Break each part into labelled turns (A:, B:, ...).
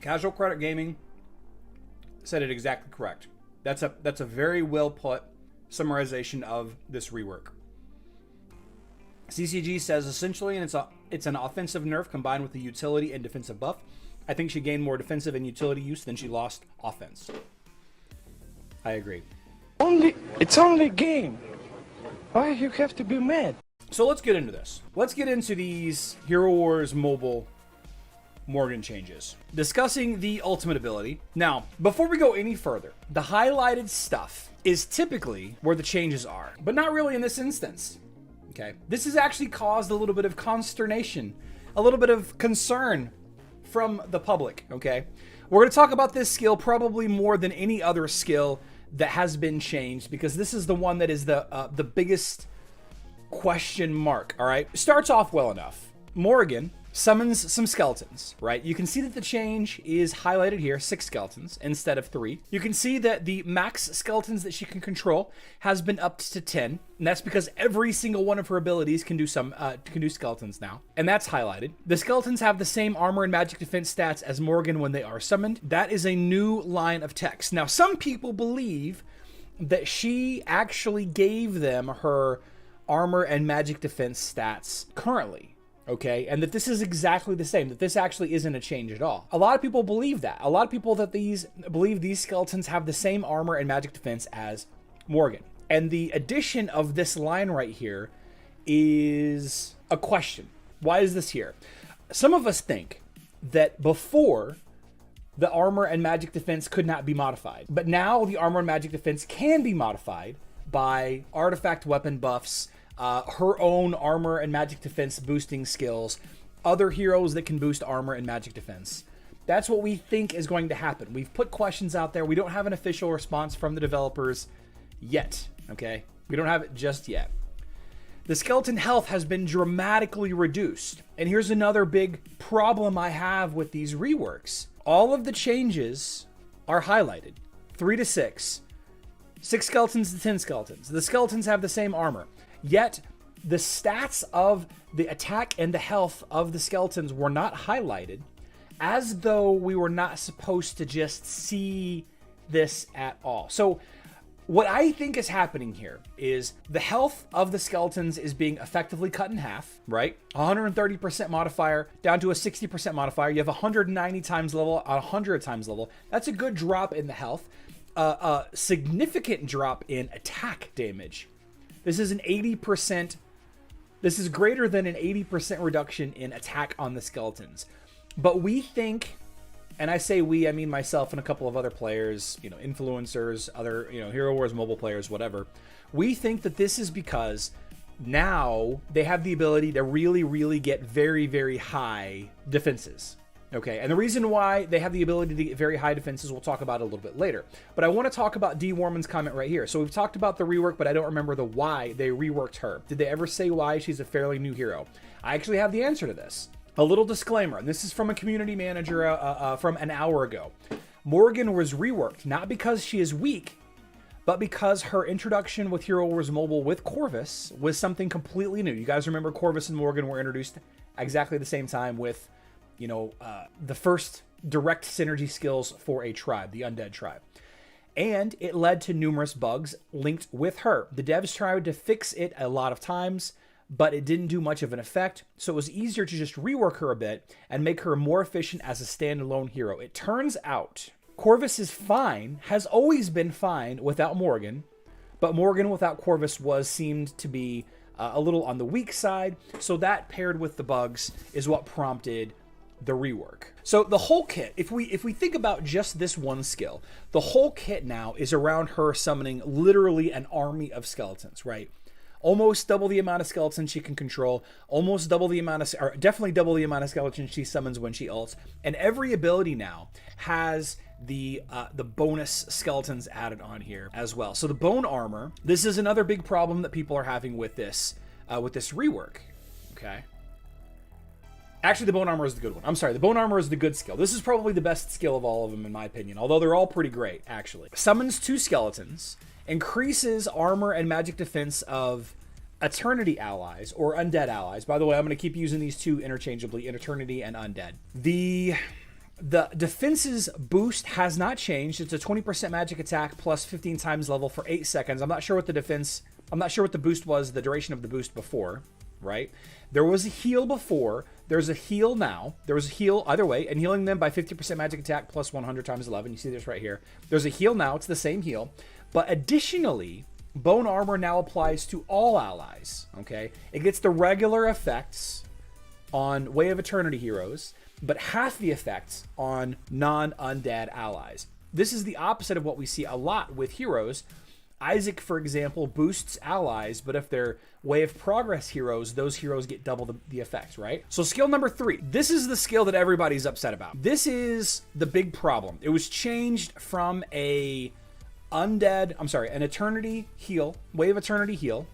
A: Casual Credit Gaming said it exactly correct. That's a very well put summarization of this rework. CCG says essentially, and it's an offensive nerf combined with a utility and defensive buff. I think she gained more defensive and utility use than she lost offense. I agree.
B: It's only a game. Why you have to be mad?
A: So let's get into this. Let's get into these Hero Wars Mobile Morrigan changes. Discussing the ultimate ability. Now, before we go any further, the highlighted stuff is typically where the changes are, but not really in this instance. Okay, this has actually caused a little bit of consternation, a little bit of concern from the public. Okay, we're going to talk about this skill probably more than any other skill that has been changed, because this is the one that is the biggest question mark. All right, starts off well enough. Morrigan summons some skeletons, right? You can see that the change is highlighted here, 6 skeletons instead of 3. You can see that the max skeletons that she can control has been upped to 10, and that's because every single one of her abilities can do skeletons now, and that's highlighted. The skeletons have the same armor and magic defense stats as Morrigan when they are summoned. That is a new line of text. Now, some people believe that she actually gave them her armor and magic defense stats currently. Okay, and that this is exactly the same, that this actually isn't a change at all. A lot of people believe that. A lot of people believe these skeletons have the same armor and magic defense as Morrigan. And the addition of this line right here is a question. Why is this here? Some of us think that before, the armor and magic defense could not be modified, but now the armor and magic defense can be modified by artifact weapon buffs, her own armor and magic defense boosting skills, other heroes that can boost armor and magic defense. That's what we think is going to happen. We've put questions out there. We don't have an official response from the developers yet, okay? We don't have it just yet. The skeleton health has been dramatically reduced. And here's another big problem I have with these reworks. All of the changes are highlighted. 3 to 6. 6 skeletons to 10 skeletons. The skeletons have the same armor. Yet, the stats of the attack and the health of the skeletons were not highlighted, as though we were not supposed to just see this at all. So, what I think is happening here is the health of the skeletons is being effectively cut in half, right? 130% modifier down to a 60% modifier. You have 190 times level, 100 times level. That's a good drop in the health. A significant drop in attack damage. This is an 80%, this is greater than an 80% reduction in attack on the skeletons. But we think, and I say we, I mean myself and a couple of other players, you know, influencers, other, you know, Hero Wars mobile players, whatever. We think that this is because now they have the ability to really, really get very, very high defenses. Okay, and the reason why they have the ability to get very high defenses, we'll talk about a little bit later. But I want to talk about D. Warman's comment right here. So we've talked about the rework, but I don't remember the why they reworked her. Did they ever say why she's a fairly new hero? I actually have the answer to this. A little disclaimer, and this is from a community manager from an hour ago. Morrigan was reworked, not because she is weak, but because her introduction with Hero Wars Mobile with Corvus was something completely new. You guys remember Corvus and Morrigan were introduced exactly the same time with, you know, the first direct synergy skills for a tribe, the Undead tribe. And it led to numerous bugs linked with her. The devs tried to fix it a lot of times, but it didn't do much of an effect. So it was easier to just rework her a bit and make her more efficient as a standalone hero. It turns out Corvus is fine, has always been fine without Morrigan, but Morrigan without Corvus seemed to be a little on the weak side. So that paired with the bugs is what prompted the rework. So the whole kit, if we think about just this one skill, the whole kit now is around her summoning literally an army of skeletons, right? Almost double the amount of skeletons she can control, almost double the amount of, or definitely double the amount of skeletons she summons when she ults, and every ability now has the bonus skeletons added on here as well. So the bone armor, this is another big problem that people are having with this rework. Okay. Actually, the bone armor is the good one. I'm sorry, the bone armor is the good skill. This is probably the best skill of all of them, in my opinion, although they're all pretty great, actually. Summons 2 skeletons, increases armor and magic defense of Eternity allies, or Undead allies. By the way, I'm going to keep using these two interchangeably, Eternity and Undead. The The defense's boost has not changed. It's a 20% magic attack plus 15 times level for 8 seconds. I'm not sure what the boost was, the duration of the boost before, right? There was a heal before. There's a heal now. There was a heal either way, and healing them by 50% magic attack plus 100 times 11. You see this right here. There's a heal now. It's the same heal. But additionally, Bone Armor now applies to all allies, okay? It gets the regular effects on Way of Eternity heroes, but half the effects on non-undead allies. This is the opposite of what we see a lot with heroes. Isaac, for example, boosts allies, but if they're Way of Progress heroes, those heroes get double the effects, right? So skill number 3. This is the skill that everybody's upset about. This is the big problem. It was changed from an Eternity heal, Way of Eternity heal.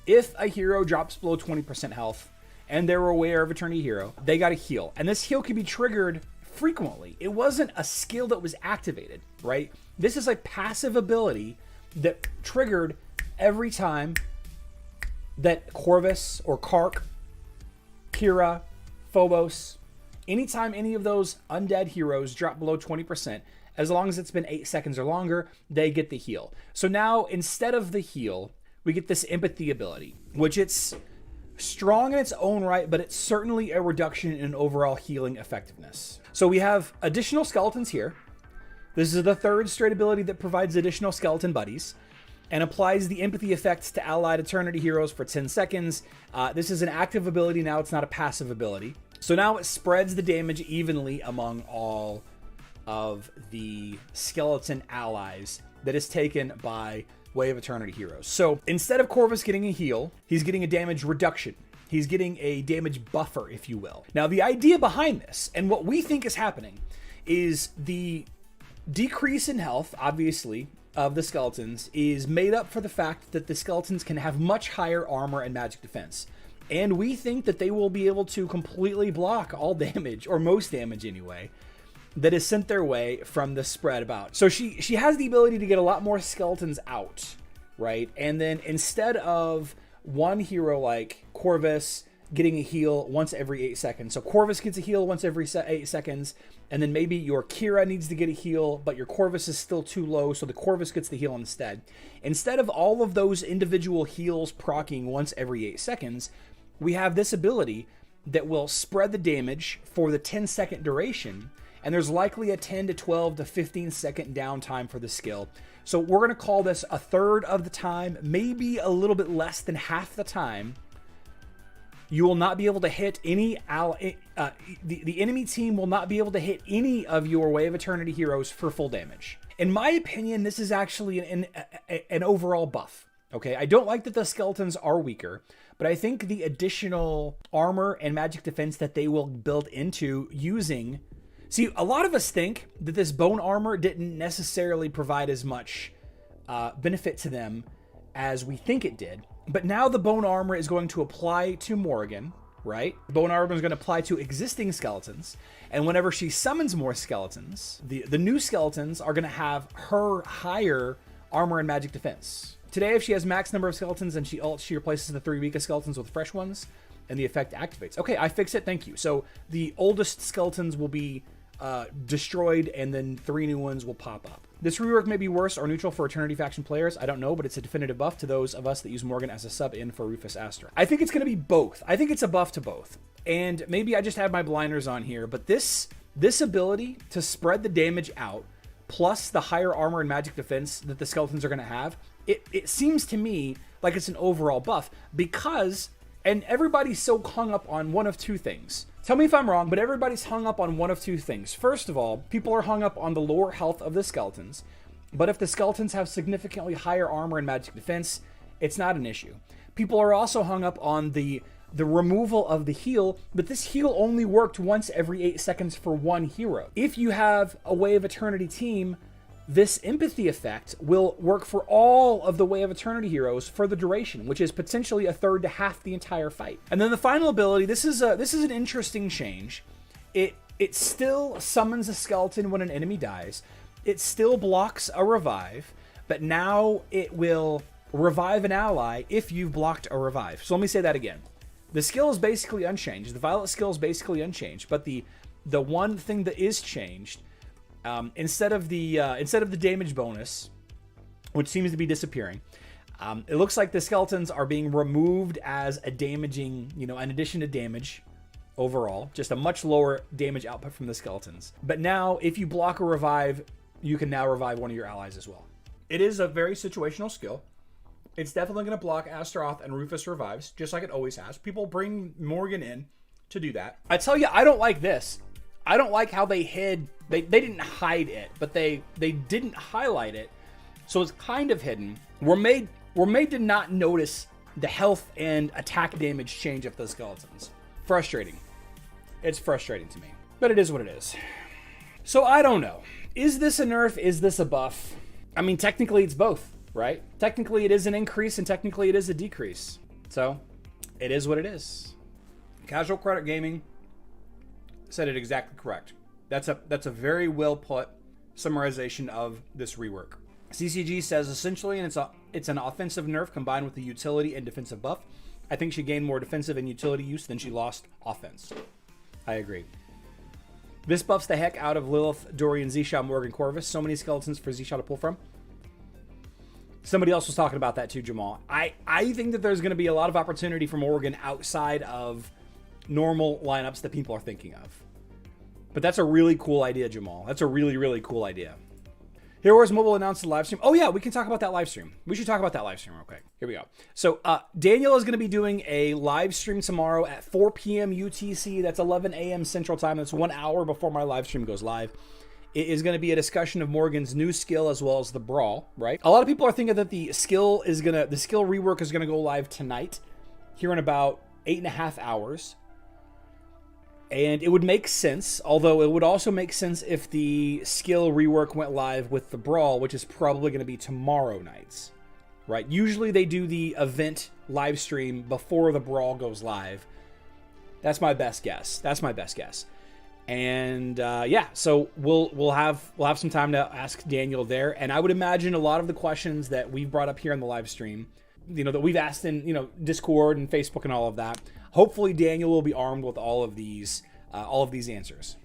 A: If a hero drops below 20% health, and they were aware of Eternity hero, they got a heal. And this heal can be triggered frequently. It wasn't a skill that was activated, right? This is a passive ability that triggered every time that Corvus or Kark, Kira, Phobos, anytime any of those undead heroes drop below 20%, as long as it's been 8 seconds or longer, they get the heal. So now, instead of the heal, we get this empathy ability, which it's strong in its own right, but it's certainly a reduction in overall healing effectiveness. So we have additional skeletons here. This is the third straight ability that provides additional skeleton buddies and applies the empathy effects to allied Eternity heroes for 10 seconds. This is an active ability now, it's not a passive ability. So now it spreads the damage evenly among all of the skeleton allies that is taken by Way of Eternity heroes. So instead of Corvus getting a heal, he's getting a damage reduction. He's getting a damage buffer, if you will. Now, the idea behind this, and what we think is happening, is the decrease in health, obviously, of the skeletons is made up for the fact that the skeletons can have much higher armor and magic defense. And we think that they will be able to completely block all damage, or most damage anyway, that is sent their way from the spread about. So she has the ability to get a lot more skeletons out, right? And then instead of one hero like Corvus getting a heal once every 8 seconds. So Corvus gets a heal once every 8 seconds, and then maybe your Kira needs to get a heal, but your Corvus is still too low, so the Corvus gets the heal instead. Instead of all of those individual heals proccing once every 8 seconds, we have this ability that will spread the damage for the 10-second duration, and there's likely a 10 to 12 to 15 second downtime for the skill. So we're going to call this a third of the time, maybe a little bit less than half the time. You will not be able to hit any the enemy team will not be able to hit any of your Way of Eternity heroes for full damage. In my opinion, this is actually an overall buff. Okay, I don't like that the skeletons are weaker, but I think the additional armor and magic defense that they will build into using... See, a lot of us think that this bone armor didn't necessarily provide as much benefit to them as we think it did. But now the bone armor is going to apply to Morrigan, right? Bone armor is going to apply to existing skeletons. And whenever she summons more skeletons, the new skeletons are going to have her higher armor and magic defense. Today, if she has max number of skeletons and she ults, she replaces the 3 weakest skeletons with fresh ones, and the effect activates. Okay, I fixed it. Thank you. So the oldest skeletons will be destroyed, and then 3 new ones will pop up. This rework may be worse or neutral for Eternity faction players. I don't know, but it's a definitive buff to those of us that use Morgan as a sub-in for Rufus Astra. I think it's going to be both. I think it's a buff to both. And maybe I just have my blinders on here, but this ability to spread the damage out, plus the higher armor and magic defense that the skeletons are going to have, it seems to me like it's an overall buff because... And everybody's so hung up on one of two things. Tell me if I'm wrong, but everybody's hung up on one of two things. First of all, people are hung up on the lower health of the skeletons. But if the skeletons have significantly higher armor and magic defense, it's not an issue. People are also hung up on the removal of the heal, but this heal only worked once every 8 seconds for one hero. If you have a Way of Eternity team, this empathy effect will work for all of the Way of Eternity heroes for the duration, which is potentially a third to half the entire fight. And then the final ability, this is an interesting change. It still summons a skeleton when an enemy dies. It still blocks a revive, but now it will revive an ally if you've blocked a revive. So let me say that again. The skill is basically unchanged. The Violet skill is basically unchanged, but the the one thing that is changed, instead of the damage bonus, which seems to be disappearing, it looks like the skeletons are being removed as a damaging, in addition to damage overall, just a much lower damage output from the skeletons. But now, if you block a revive, you can now revive one of your allies as well. It is a very situational skill. It's definitely going to block Astaroth and Rufus revives, just like it always has. People bring Morrigan in to do that. I tell you, I don't like this. I don't like how they hid. They didn't hide it, but they didn't highlight it, so it's kind of hidden. We're made to not notice the health and attack damage change of the skeletons. Frustrating. It's frustrating to me, but it is what it is. So I don't know. Is this a nerf? Is this a buff? I mean, technically it's both, right? Technically it is an increase and technically it is a decrease. So it is what it is. Casual Credit Gaming said it exactly correct. That's a very well put summarization of this rework. CCG says essentially, and it's an offensive nerf combined with the utility and defensive buff. I think she gained more defensive and utility use than she lost offense. I agree. This buffs the heck out of Lilith, Dorian, Zisha, Morgan, Corvus. So many skeletons for Zisha to pull from. Somebody else was talking about that too, Jamal. I think that there's going to be a lot of opportunity for Morgan outside of normal lineups that people are thinking of. But that's a really cool idea, Jamal. That's a really, really cool idea. Heroes Mobile announced the live stream. Oh yeah, we can talk about that live stream. We should talk about that live stream real quick. Here we go. So Daniel is going to be doing a live stream tomorrow at 4 p.m. UTC. That's 11 a.m. Central Time. That's 1 hour before my live stream goes live. It is going to be a discussion of Morgan's new skill as well as the brawl, right? A lot of people are thinking that the skill rework is going to go live tonight, here in about 8.5 hours. And it would make sense, although it would also make sense if the skill rework went live with the brawl, which is probably going to be tomorrow nights, right? Usually they do the event live stream before the brawl goes live. That's my best guess. And yeah, so we'll have some time to ask Daniel there, and I would imagine a lot of the questions that we've brought up here in the live stream, that we've asked in Discord and Facebook and all of that. Hopefully Daniel will be armed with all of these answers.